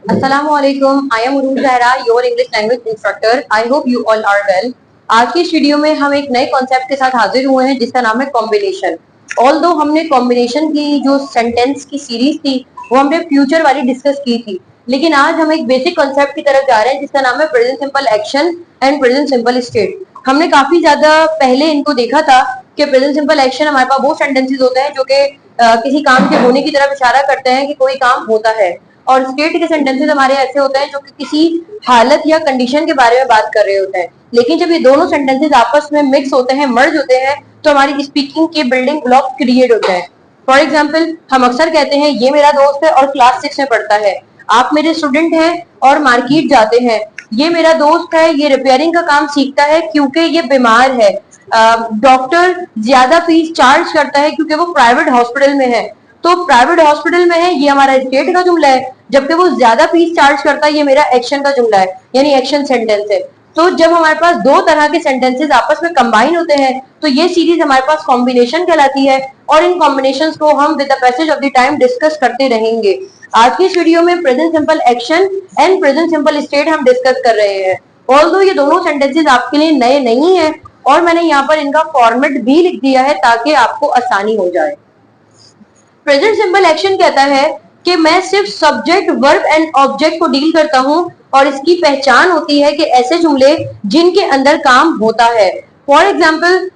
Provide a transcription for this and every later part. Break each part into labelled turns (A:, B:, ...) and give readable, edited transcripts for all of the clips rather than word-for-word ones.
A: Assalamualaikum. I am Uruj Zahra, your English language instructor. I hope you all are well. आज की इस video में हम एक नए कॉन्सेप्ट के साथ हाजिर हुए हैं जिसका नाम है कॉम्बिनेशन। ऑल्दो हमने कॉम्बिनेशन की जो सेंटेंस की सीरीज थी वो हमने फ्यूचर वाली डिस्कस की थी, लेकिन आज हम एक बेसिक कॉन्सेप्ट की तरफ जा रहे हैं जिसका नाम है present simple action and present simple state. हमने काफी ज्यादा पहले इनको देखा था कि प्रेजेंट सिंपल एक्शन हमारे पास वो सेंटेंसेस होते हैं जो कि किसी काम के होने की तरफ इशारा करते हैं कि कोई काम होता है, और स्टेट के सेंटेंसेस हमारे ऐसे होते हैं जो कि किसी हालत या कंडीशन के बारे में बात कर रहे होते हैं। लेकिन जब ये दोनों सेंटेंसेस आपस में मिक्स होते हैं, मर्ज होते हैं, तो हमारी स्पीकिंग के बिल्डिंग ब्लॉक क्रिएट होते हैं। फॉर एग्जाम्पल, हम अक्सर कहते हैं ये मेरा दोस्त है और क्लास 6 में पढ़ता है। आप मेरे स्टूडेंट हैं और मार्केट जाते हैं। ये मेरा दोस्त है, ये रिपेयरिंग का काम सीखता है क्योंकि ये बीमार है। डॉक्टर ज्यादा फीस चार्ज करता है क्योंकि वो प्राइवेट हॉस्पिटल में है। तो प्राइवेट हॉस्पिटल में है, ये हमारा स्टेट का जुमला है, जबकि वो ज्यादा फीस चार्ज करता है, ये मेरा एक्शन का जुमला है, यानी एक्शन सेंटेंस है। तो जब हमारे पास दो तरह के सेंटेंसेस आपस में कंबाइन होते हैं तो ये सीरीज हमारे पास कॉम्बिनेशन कहलाती है, और इन कॉम्बिनेशंस को हम with the passage of the time discuss करते रहेंगे। आज की इस वीडियो में present simple action and present simple state हम डिस्कस कर रहे हैं। ऑल्दो ये दोनों सेंटेंसेस आपके लिए नए नहीं है, और मैंने यहाँ पर इनका फॉर्मेट भी लिख दिया है ताकि आपको आसानी हो जाए। प्रेजेंट सिंपल एक्शन कहता है कि मैं सिर्फ सब्जेक्ट, वर्ब एंड ऑब्जेक्ट को डील करता हूं, और इसकी पहचान होती है कि ऐसे जुमले जिनके अंदर काम होता है। फॉर एग्जाम्पल,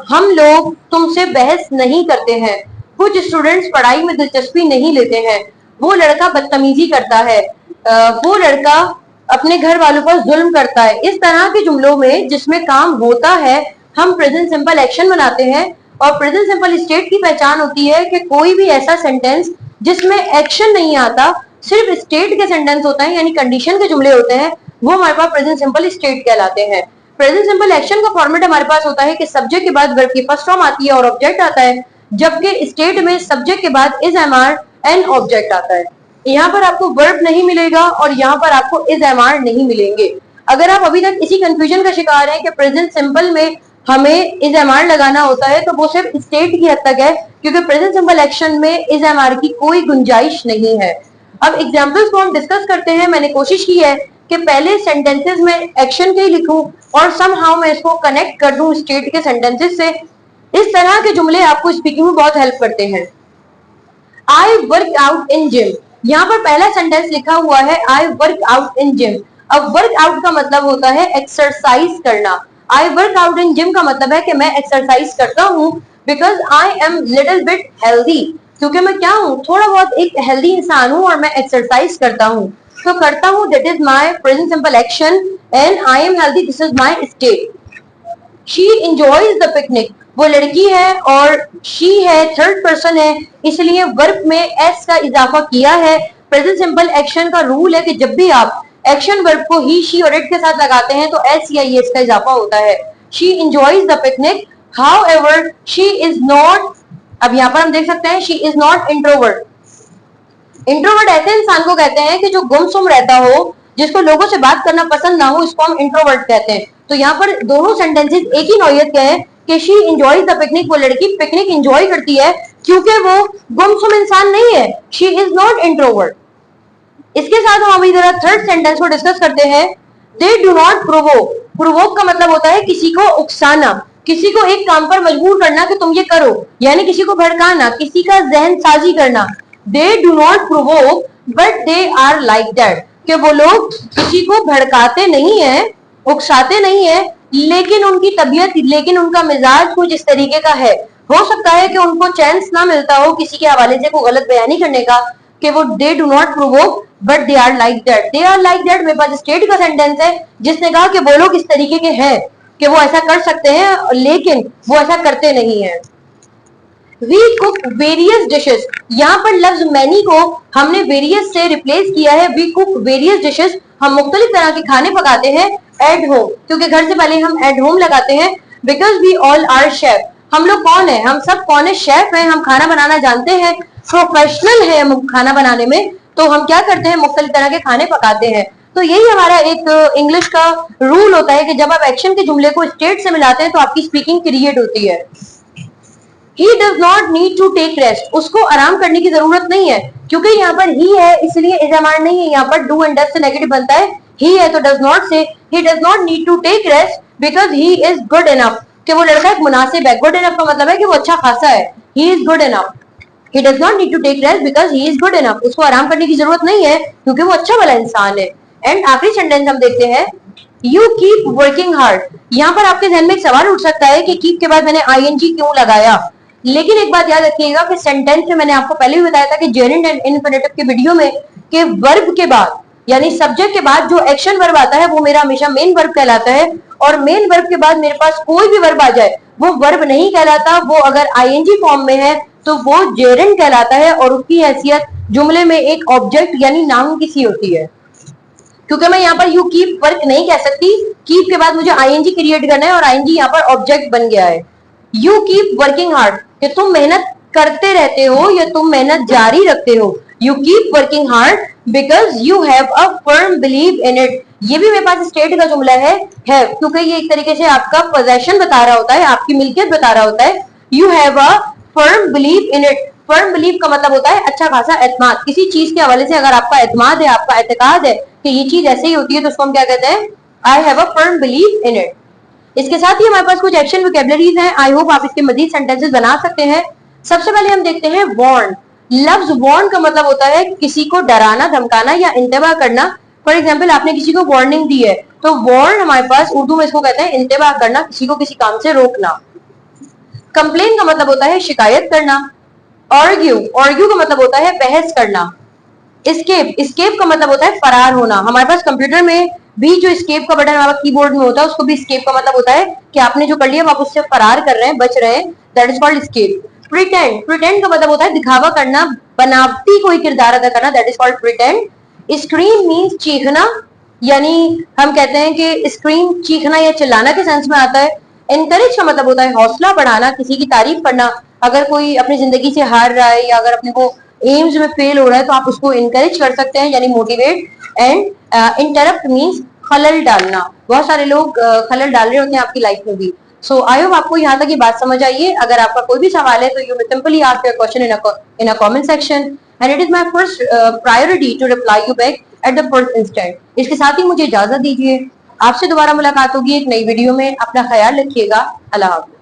A: हम लोग तुमसे बहस नहीं करते हैं। कुछ स्टूडेंट्स पढ़ाई में दिलचस्पी नहीं लेते हैं। वो लड़का बदतमीजी करता है। वो लड़का अपने घर वालों पर जुल्म करता है। इस तरह के जुमलों में जिसमें काम होता है हम प्रेजेंट सिंपल एक्शन बनाते हैं, और प्रेजेंट सिंपल स्टेट की पहचान होती है कि कोई भी ऐसा सेंटेंस जिसमें एक्शन नहीं आता, सिर्फ स्टेट के सेंटेंस होते हैं, यानी कंडीशन के जुमले होते हैं, वो हमारे पास प्रेजेंट सिंपल स्टेट कहलाते हैं। प्रेजेंट सिंपल एक्शन का फॉर्मेट हमारे पास होता है कि सब्जेक्ट के बाद वर्ब की फर्स्ट फॉर्म आती है और ऑब्जेक्ट आता है, जबकि स्टेट में सब्जेक्ट के बाद is am are and object आता है। यहाँ पर आपको वर्ब नहीं मिलेगा और यहाँ पर आपको इज एम आर नहीं मिलेंगे। अगर आप अभी तक इसी कंफ्यूजन का शिकार हैं कि प्रेजेंट सिंपल में हमें इज एम आर लगाना होता है, तो वो सिर्फ स्टेट की हद तक है, क्योंकि प्रेजेंट सिंपल एक्शन में इज एम आर की कोई गुंजाइश नहीं है। अब एग्जाम्पल्स को हम डिस्कस करते हैं। मैंने कोशिश की है कि पहले सेंटेंसेस में एक्शन के ही लिखूं और समहाउ मैं इसको कनेक्ट कर दूं स्टेट के सेंटेंसेस से। इस तरह के जुमले आपको स्पीकिंग में बहुत हेल्प करते हैं। I work out in gym, यहाँ पर पहला सेंटेंस लिखा हुआ है I work out in gym. अब वर्क आउट का मतलब होता है एक्सरसाइज करना। I work out in gym का मतलब है कि मैं एक्सरसाइज करता हूँ, because I am little bit healthy, क्योंकि मैं क्या हूँ, थोड़ा बहुत एक हेल्दी इंसान हूँ और मैं एक्सरसाइज करता हूँ। तो करता हूँ, that is my present simple action, and I am healthy, this is my state. She enjoys the picnic, वो लड़की है और शी है थर्ड पर्सन है, इसलिए वर्ब में एस का इजाफा किया है। प्रेजेंट सिंपल एक्शन का रूल है कि जब भी आप एक्शन वर्ब को ही, शी और इट के साथ लगाते हैं तो एस या एस का इजाफा होता है। She enjoys the picnic, however she is not, अब यहाँ पर हम देख सकते हैं she is not introvert. Introvert ऐसे इंसान को कहते हैं कि जो गुमसुम रहता हो, जिसको लोगों से बात करना पसंद ना हो, इसको हम इंट्रोवर्ट कहते हैं। तो यहाँ पर दोनों सेंटेंसेस एक ही नौयत के हैं कि शी एंजॉयज द पिकनिक, वो लड़की पिकनिक एंजॉय करती है क्योंकि वो गुमसुम इंसान नहीं है, शी इज नॉट इंट्रोवर्ट। इसके साथ हम अभी जरा थर्ड सेंटेंस को डिस्कस करते हैं। दे डू नॉट प्रोवोक, प्रोवोक का मतलब होता है किसी को उकसाना, किसी को एक काम पर मजबूर करना कि तुम ये करो, यानी किसी को भड़काना, किसी का जहन साजी करना। They do not provoke but they are like that, कि वो लोग किसी को भड़काते नहीं है, उकसाते नहीं है, लेकिन उनकी तबीयत, लेकिन उनका मिजाज कुछ इस तरीके का है। हो सकता है कि उनको चांस ना मिलता हो किसी के हवाले से कोई गलत बयानी करने का, कि वो they do not provoke but they are like that. They are like that मेरे पास स्टेट का सेंटेंस है जिसने कहा कि वो लोग इस तरीके के हैं कि वो ऐसा कर सकते हैं लेकिन वो ऐसा करते नहीं है। वी कुक वेरियस डिशेस, यहाँ पर लफ्ज मैनी को हमने वेरियस से रिप्लेस किया है। वी कुक वेरियस डिशेस, हम मुख्तलिफ तरह के खाने पकाते हैं एट होम, क्योंकि घर से पहले हम एट होम लगाते हैं। Because we all are chef, हम लोग कौन है, हम सब कौन है, शेफ हैं, हम खाना बनाना जानते हैं, प्रोफेशनल है हम खाना बनाने में, तो हम क्या करते हैं, मुख्तलिफ तरह के खाने पकाते हैं। तो यही हमारा एक इंग्लिश का रूल होता है कि जब आप एक्शन के जुमले को स्टेट से मिलाते हैं तो आपकी स्पीकिंग क्रिएट होती है। He does not need to take rest, उसको आराम करने की जरूरत नहीं है, क्योंकि यहाँ पर ही है इसलिए इज एम आर नहीं है, यहाँ पर डू एंड डज से नेगेटिव बनता है, ही है तो does not say, he does not need to take rest because he is good enough, कि वो लड़का एक मुनासिब है, गुड इनफ का मतलब है कि वो अच्छा खासा है, ही is good enough, he does not need to take rest because he is good enough, उसको आराम करने की जरूरत नहीं है क्योंकि वो अच्छा वाला इंसान है। एंड आखिरी सेंटेंस हम देखते हैं, you keep working hard, यहाँ पर आपके जहन में एक सवाल उठ सकता है कि keep के बाद मैंने ing क्यों लगाया, लेकिन एक बात याद रखिएगा कि सेंटेंस में मैंने आपको पहले भी बताया था कि जेरेंड एंड इन्फिनेटिव के वीडियो में कि वर्ब के बाद यानी सब्जेक्ट के बाद जो एक्शन वर्ब आता है वो मेरा हमेशा मेन वर्ब कहलाता है, और मेन वर्ब के बाद मेरे पास कोई भी वर्ब आ जाए वो वर्ब नहीं कहलाता, वो अगर आईएनजी फॉर्म में है तो वो जेरेंड कहलाता है और उसकी हैसियत जुमले में एक ऑब्जेक्ट यानी नाउन की सी होती है। क्योंकि मैं यहाँ पर यू कीप वर्क नहीं कह सकती, कीप के बाद मुझे आईएनजी क्रिएट करना है और आईएनजी यहाँ पर ऑब्जेक्ट बन गया है। यू कीप वर्किंग हार्ड, कि तुम मेहनत करते रहते हो या तुम मेहनत जारी रखते हो। You keep working hard because you have a firm believe in it, ये भी मेरे पास स्टेट का जुमला है क्योंकि ये एक तरीके से आपका पोजेशन बता रहा होता है, आपकी मिल्कियत बता रहा होता है। You have a firm believe in it, firm believe का मतलब होता है अच्छा खासा एतमाद, किसी चीज के हवाले से अगर आपका एतमाद है, आपका एतकाद है कि ये चीज ऐसे ही होती है तो उसको हम क्या कहते हैं, I have a firm believe in it. इसके साथ ही हमारे पास कुछ एक्शन वोकैबुलरीज हैं, आई होप आप इसके मजीद सेंटेंसेस बना सकते हैं। सबसे पहले हम देखते हैं वार्न। लफ्ज वार्न का मतलब होता है किसी को डराना, धमकाना या इंतबाह करना। फॉर एग्जाम्पल आपने किसी को वार्निंग दी है तो वार्न हमारे पास उर्दू में इसको कहते हैं इंतबाह करना, किसी को किसी काम से रोकना। कंप्लेन का मतलब होता है शिकायत करना। आर्ग्यू, आर्ग्यू का मतलब होता है बहस करना। एस्केप, एस्केप का मतलब होता है फरार होना। हमारे पास कंप्यूटर में भी जो एस्केप का बटन हमारा कीबोर्ड में होता है उसको भी एस्केप का मतलब होता है कि आपने जो कर लिया आप उससे फरार कर रहे हैं, बच रहे हैं, that is called escape. Pretend, pretend का मतलब होता है दिखावा करना, बनावटी कोई किरदार अदा करना, that is called pretend. Scream means चीखना, यानी हम कहते हैं कि स्क्रीम चीखना या चिल्लाना के सेंस में आता है। एनकरेज का मतलब होता है हौसला बढ़ाना, किसी की तारीफ करना। अगर कोई अपनी जिंदगी से हार रहा है या अगर अपने को एम्स में फेल हो रहा है तो आप उसको इनकरेज कर सकते हैं यानी मोटिवेट। एंड इंटरप्ट मींस खलल डालना, बहुत सारे लोग खलल डाल रहे होते हैं आपकी लाइफ में भी। सो आई होप आपको यहाँ तक ये बात समझ आई है। अगर आपका कोई भी सवाल है तो you may simply ask your question in a comment section and it is my first priority to reply you back at the first instant. इसके साथ ही मुझे इजाजत दीजिए, आपसे दोबारा मुलाकात होगी एक नई वीडियो में। अपना ख्याल रखिएगा, अल्लाह हाफ़िज़।